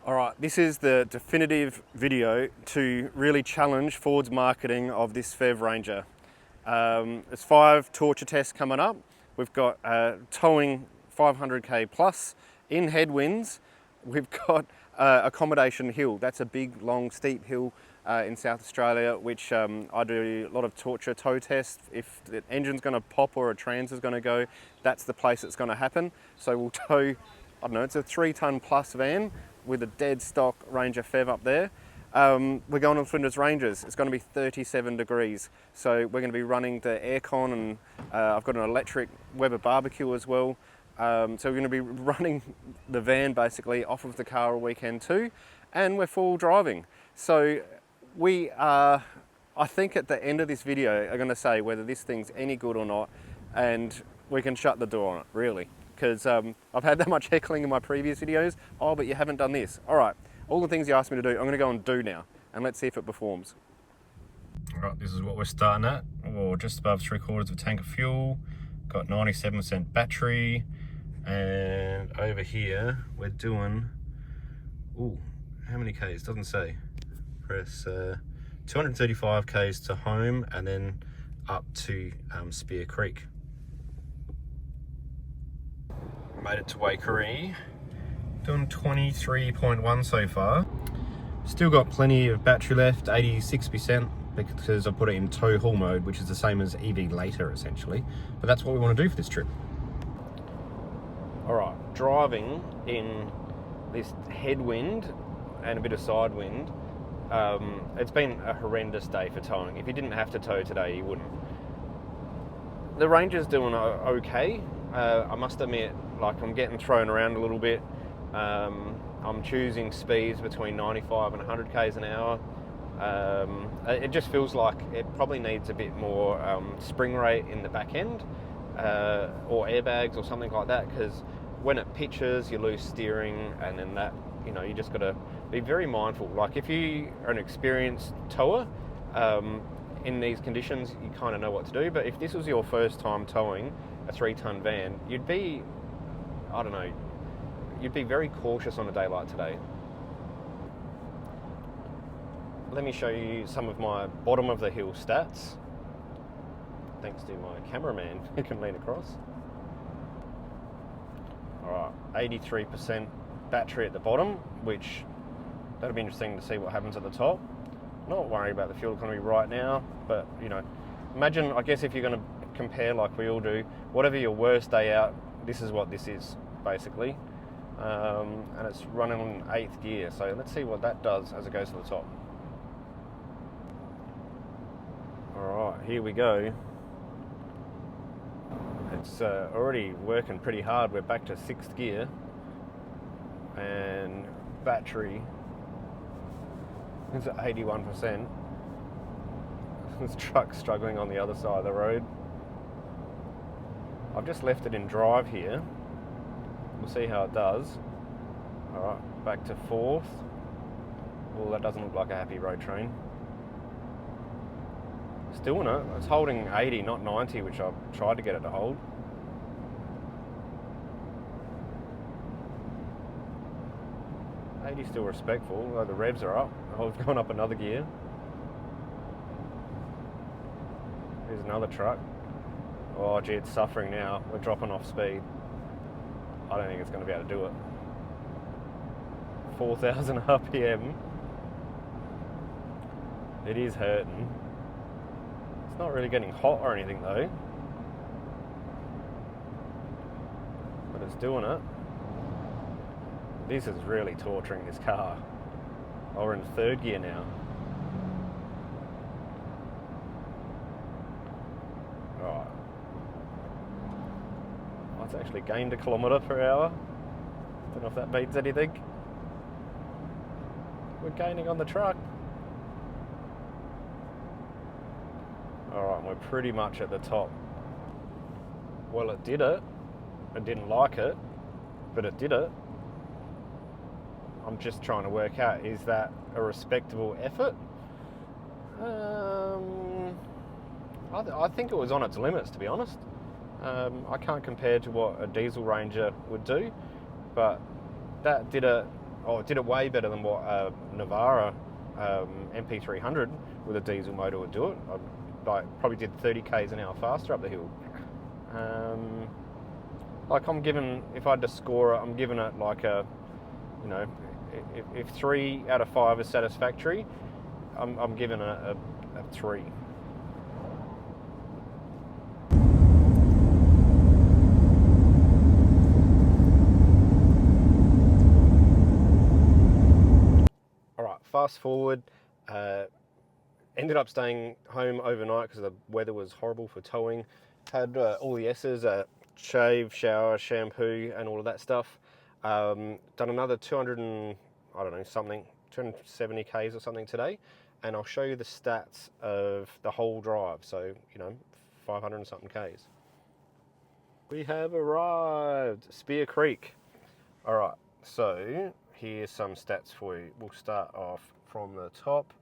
Alright, this is the definitive video to really challenge Ford's marketing of this PHEV Ranger. There's 5 torture tests coming up. We've got towing 500k plus in headwinds. We've got accommodation hill. That's a big, long, steep hill in South Australia, which I do a lot of torture tow tests. If the engine's going to pop or a trans is going to go, that's the place it's going to happen. So we'll tow, I don't know, it's a 3-ton plus van with a dead stock Ranger PHEV up there. We're going on Flinders Ranges. It's going to be 37 degrees. So we're going to be running the aircon, and I've got an electric Weber barbecue as well. So we're going to be running the van basically off of the car all weekend too. And we're full driving. So we are, I think at the end of this video, are going to say whether this thing's any good or not. And we can shut the door on it, really. Because I've had that much heckling in my previous videos. Oh, but you haven't done this. All right, all the things you asked me to do, I'm going to go and do now. And let's see if it performs. All right, this is what we're starting at. We're just above 3/4 of a tank of fuel. Got 97% battery. And over here, we're doing, ooh, how many Ks? Doesn't say. Press 235 Ks to home and then up to Spear Creek. Made it to Waikerie, doing 23.1 so far. Still got plenty of battery left, 86%, because I put it in tow haul mode, which is the same as EV later essentially. But that's what we want to do for this trip. All right, driving in this headwind and a bit of side wind. It's been a horrendous day for towing. If you didn't have to tow today, you wouldn't. The Ranger's doing okay. I must admit, like, I'm getting thrown around a little bit. I'm choosing speeds between 95 and 100 k's an hour. It just feels like it probably needs a bit more spring rate in the back end, or airbags or something like that, because when it pitches, you lose steering, and then that, you know, you just got to be very mindful. Like, if you are an experienced tower, in these conditions, you kind of know what to do. But if this was your first time towing a 3-ton van, you'd be, I don't know, you'd be very cautious on a day like today. Let me show you some of my bottom of the hill stats, thanks to my cameraman who can lean across. All right, 83% battery at the bottom, which that'll be interesting to see what happens at the top. Not worried about the fuel economy right now, but you know, imagine, I guess, if you're going to compare like we all do, whatever your worst day out, this is what this is basically. And it's running on 8th gear, so let's see what that does as it goes to the top. Alright, here we go. It's already working pretty hard. We're back to 6th gear, and battery is at 81%. This truck's struggling on the other side of the road. I've just left it in drive here. We'll see how it does. Alright, back to 4th. Well, that doesn't look like a happy road train. Still in it. It's holding 80, not 90, which I've tried to get it to hold. Still respectful, although the revs are up. I've gone up another gear. Here's another truck. Oh gee, it's suffering now. We're dropping off speed. I don't think it's going to be able to do it. 4,000 RPM. It is hurting. It's not really getting hot or anything though. But it's doing it. This is really torturing this car. Oh, we're in 3rd gear now. Right. Oh, it's actually gained 1 kilometre per hour. Don't know if that means anything. We're gaining on the truck. Alright, we're pretty much at the top. Well, it did it. I didn't like it, but it did it. I'm just trying to work out, is that a respectable effort? I think it was on its limits, to be honest. I can't compare to what a diesel Ranger would do, but that did it it did it way better than what Navara MP300 with a diesel motor would do it. I probably did 30 k's an hour faster up the hill. Like I'm given, if I had to score it, I'm giving it like a, you know, if 3 out of 5 is satisfactory, I'm giving it a 3. All right, fast forward. Ended up staying home overnight because the weather was horrible for towing. Had all the S's, shave, shower, shampoo, and all of that stuff. Done another 270 k's or something today, and I'll show you the stats of the whole drive. So 500 and something k's. We have arrived, Spear Creek. All right, so here's some stats for you. We'll start off from the top.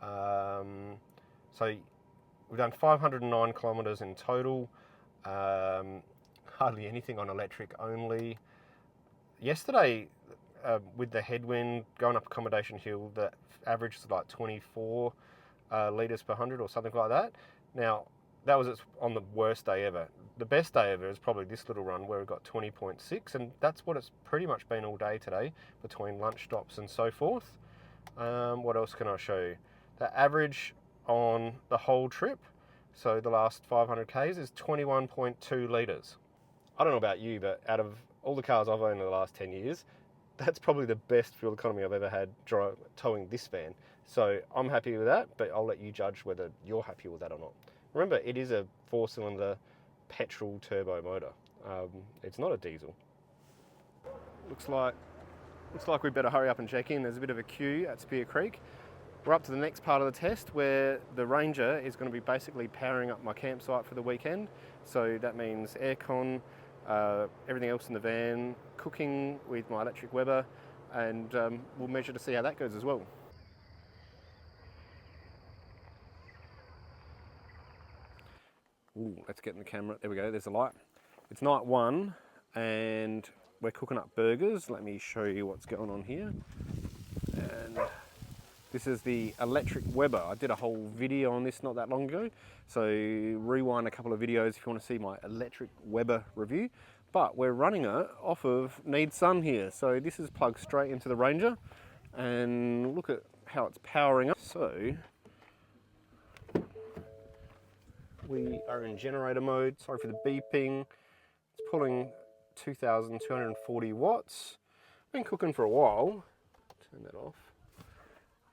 So we've done 509 kilometers in total. Hardly anything on electric only. Yesterday, with the headwind going up Accommodation Hill, the average is like 24 litres per 100 or something like that. Now, that was on the worst day ever. The best day ever is probably this little run where we got 20.6, and that's what it's pretty much been all day today between lunch stops and so forth. What else can I show you? The average on the whole trip, so the last 500 k's, is 21.2 litres. I don't know about you, but out of all the cars I've owned in the last 10 years, that's probably the best fuel economy I've ever had towing this van. So I'm happy with that, but I'll let you judge whether you're happy with that or not. Remember, it is a 4-cylinder petrol turbo motor. It's not a diesel. Looks like we better hurry up and check in. There's a bit of a queue at Spear Creek. We're up to the next part of the test where the Ranger is going to be basically powering up my campsite for the weekend. So that means aircon, everything else in the van, cooking with my electric Weber, and we'll measure to see how that goes as well. Ooh, let's get in the camera. There we go, there's a light. It's night 1 and we're cooking up burgers. Let me show you what's going on here. And this is the electric Weber. I did a whole video on this not that long ago, so rewind a couple of videos if you want to see my electric Weber review. But we're running it off of Need Sun here, so this is plugged straight into the Ranger, and look at how it's powering up. So we are in generator mode. Sorry for the beeping. It's pulling 2,240 watts. Been cooking for a while. Turn that off.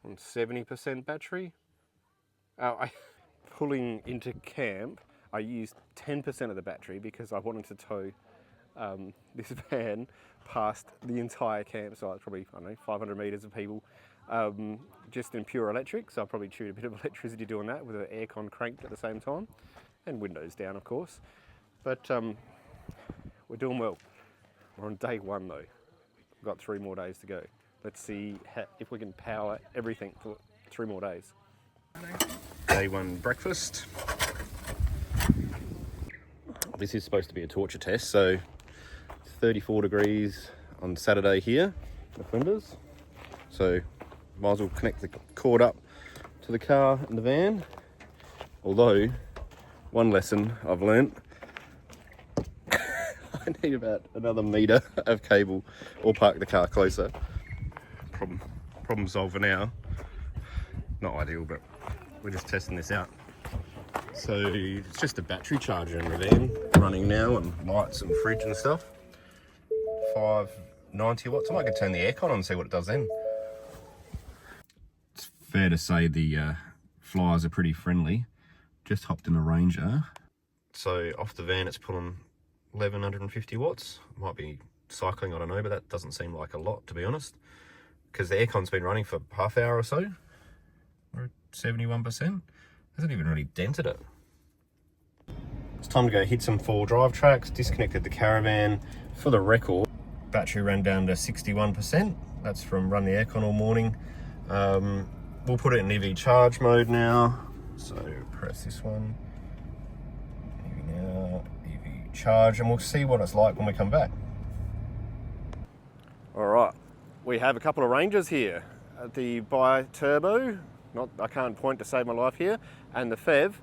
On 70% battery. Pulling into camp, I used 10% of the battery because I wanted to tow this van past the entire campsite, probably, I don't know, 500 metres of people, just in pure electric. So I probably chewed a bit of electricity doing that with an aircon cranked at the same time, and windows down, of course. But we're doing well. We're on day 1 though. We've got 3 more days to go. Let's see if we can power everything for 3 more days. Day 1 breakfast. This is supposed to be a torture test, so it's 34 degrees on Saturday here in Flinders. So might as well connect the cord up to the car and the van. Although, one lesson I've learnt, I need about another metre of cable or park the car closer. Problem solver now. Not ideal, but we're just testing this out. So it's just a battery charger in the van running now, and lights and fridge and stuff. 590 watts. I might go turn the aircon on and see what it does then. It's fair to say the flyers are pretty friendly. Just hopped in a Ranger. So off the van it's pulling 1150 watts. Might be cycling, I don't know, but that doesn't seem like a lot, to be honest, because the aircon's been running for half hour or so. We're at 71%. Hasn't even really dented it. It's time to go hit some 4 drive tracks. Disconnected the caravan. For the record, battery ran down to 61%. That's from run the aircon all morning. We'll put it in EV charge mode now. So press this one. EV now, EV charge, and we'll see what it's like when we come back. All right, We have a couple of Rangers here. The bi-turbo, I can't point to save my life here, and the PHEV.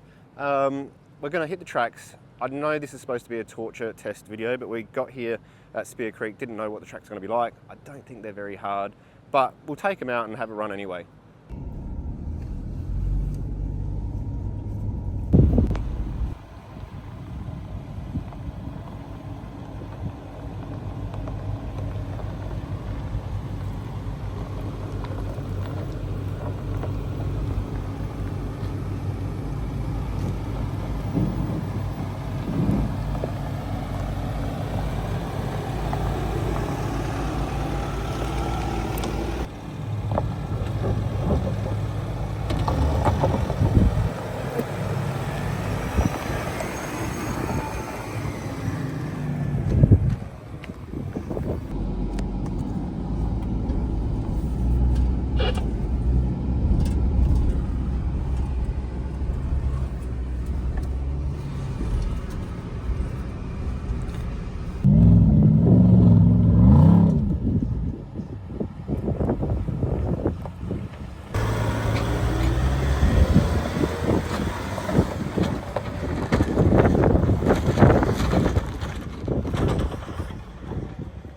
We're going to hit the tracks. I know this is supposed to be a torture test video, but we got here at Spear Creek, didn't know what the track's going to be like. I don't think they're very hard, but we'll take them out and have a run anyway.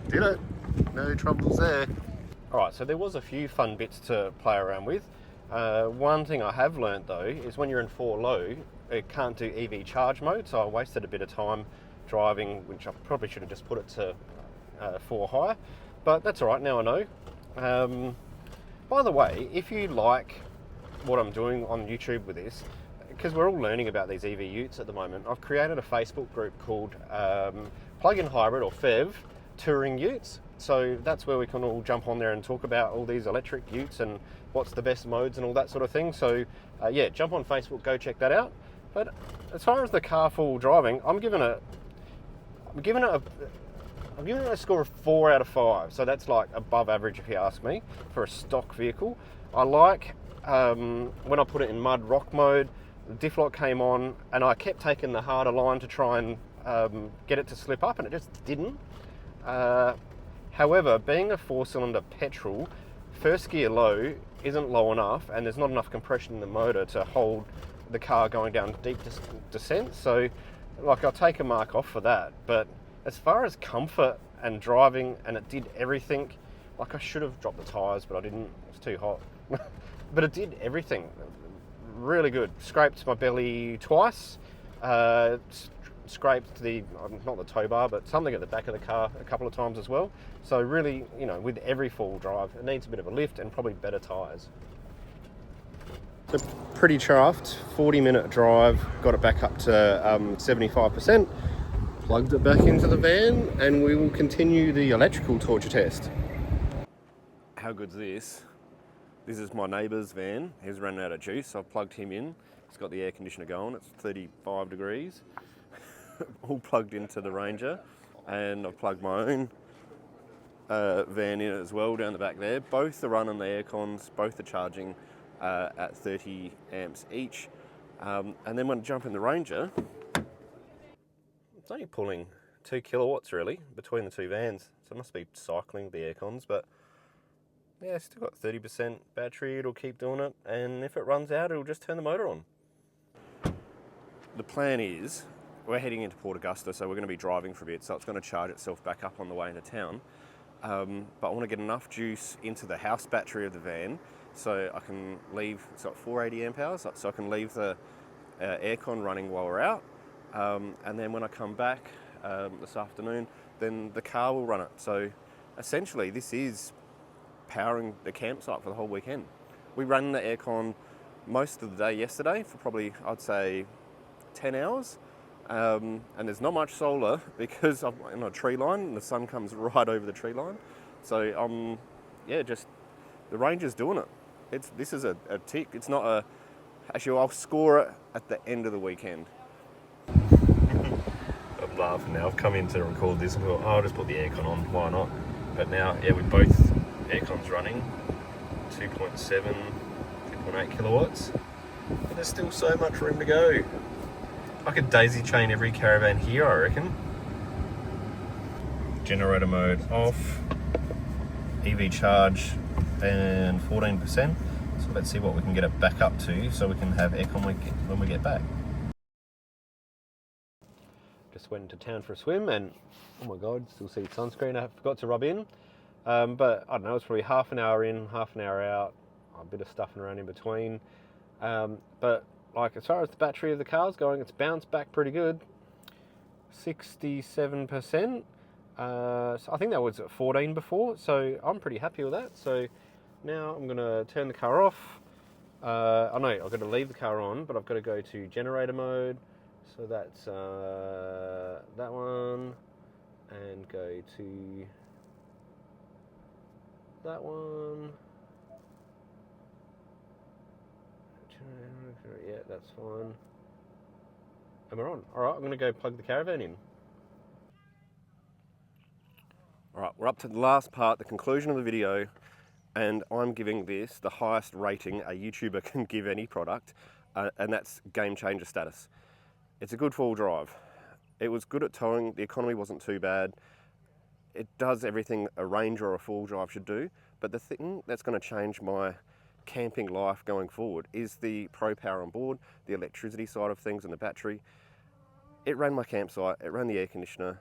Did it, no troubles there. Alright, so there was a few fun bits to play around with. One thing I have learnt though is when you're in 4 low, it can't do EV charge mode, so I wasted a bit of time driving, which I probably should have just put it to 4 high, but that's alright, now I know. By the way, if you like what I'm doing on YouTube with this, because we're all learning about these EV utes at the moment, I've created a Facebook group called Plug-in Hybrid or PHEV Touring Utes. So that's where we can all jump on there and talk about all these electric utes and what's the best modes and all that sort of thing. So yeah, jump on Facebook, go check that out. But as far as the car full driving, I'm giving it a score of 4 out of 5. So that's like above average if you ask me for a stock vehicle. I like when I put it in mud rock mode, the diff lock came on and I kept taking the harder line to try and get it to slip up, and it just didn't. However, being a 4-cylinder petrol, first gear low isn't low enough, and there's not enough compression in the motor to hold the car going down deep descent. So like, I'll take a mark off for that. But as far as comfort and driving, and it did everything. Like, I should have dropped the tyres, but I didn't, it was too hot. But it did everything really good. Scraped my belly twice, scraped the, not the tow bar, but something at the back of the car a couple of times as well. So really, you know, with every four-wheel drive, it needs a bit of a lift and probably better tyres. So pretty chuffed, 40-minute drive, got it back up to 75%, plugged it back into the van, and we will continue the electrical torture test. How good's this? This is my neighbour's van. He's running out of juice. I've plugged him in. He's got the air conditioner going. It's 35 degrees. All plugged into the Ranger. And I've plugged my own van in as well down the back there. Both are running the air cons. Both are charging at 30 amps each. And then when I jump in the Ranger, it's only pulling 2 kilowatts really between the two vans. So it must be cycling the air cons, but yeah, still got 30% battery, it'll keep doing it, and if it runs out, it'll just turn the motor on. The plan is, we're heading into Port Augusta, so we're going to be driving for a bit, so it's going to charge itself back up on the way into town. But I want to get enough juice into the house battery of the van, so I can leave, it's got 480 amp hours, so I can leave the aircon running while we're out, and then when I come back this afternoon, then the car will run it. So essentially, this is powering the campsite for the whole weekend. We ran the aircon most of the day yesterday for probably, I'd say, 10 hours. And there's not much solar because I'm in a tree line and the sun comes right over the tree line. So, yeah, just the Ranger's doing it. This is a tick. It's not a... Actually, I'll score it at the end of the weekend. I'm laughing now. I've come in to record this and thought, oh, I'll just put the aircon on. Why not? But now, yeah, we both... aircon's running 2.7, 2.8 kilowatts, but there's still so much room to go. I could daisy chain every caravan here, I reckon. Generator mode off. EV charge and 14%. So let's see what we can get it back up to so we can have aircon when we get back. Just went into town for a swim and, oh my God, still see sunscreen I forgot to rub in. But I don't know, it's probably half an hour in, half an hour out, a bit of stuffing around in between. But like as far as the battery of the car's going, it's bounced back pretty good. 67%. So I think that was at 14 before, so I'm pretty happy with that. So now I'm gonna turn the car off. I know I've got to leave the car on, but I've got to go to generator mode. So that's that one, and go to that one. Yeah, that's fine. And we're on. All right, I'm going to go plug the caravan in. All right, we're up to the last part, the conclusion of the video, and I'm giving this the highest rating a YouTuber can give any product, and that's game changer status. It's a good four-wheel drive. It was good at towing, the economy wasn't too bad. It does everything a Ranger or a four-wheel drive should do, but the thing that's going to change my camping life going forward is the Pro Power on board, the electricity side of things and the battery. It ran my campsite, it ran the air conditioner.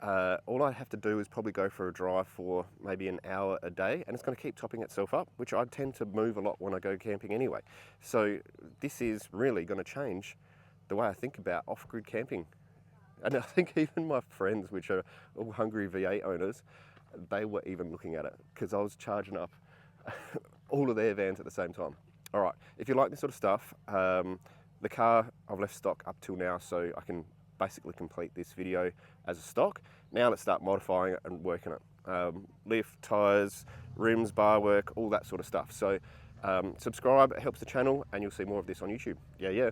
All I have to do is probably go for a drive for maybe an hour a day, and it's going to keep topping itself up, which I tend to move a lot when I go camping anyway. So this is really going to change the way I think about off-grid camping. And I think even my friends, which are all hungry V8 owners, they were even looking at it because I was charging up all of their vans at the same time. All right, if you like this sort of stuff, the car I've left stock up till now, so I can basically complete this video as a stock. Now let's start modifying it and working it. Lift, tyres, rims, bar work, all that sort of stuff. So subscribe, it helps the channel, and you'll see more of this on YouTube. Yeah.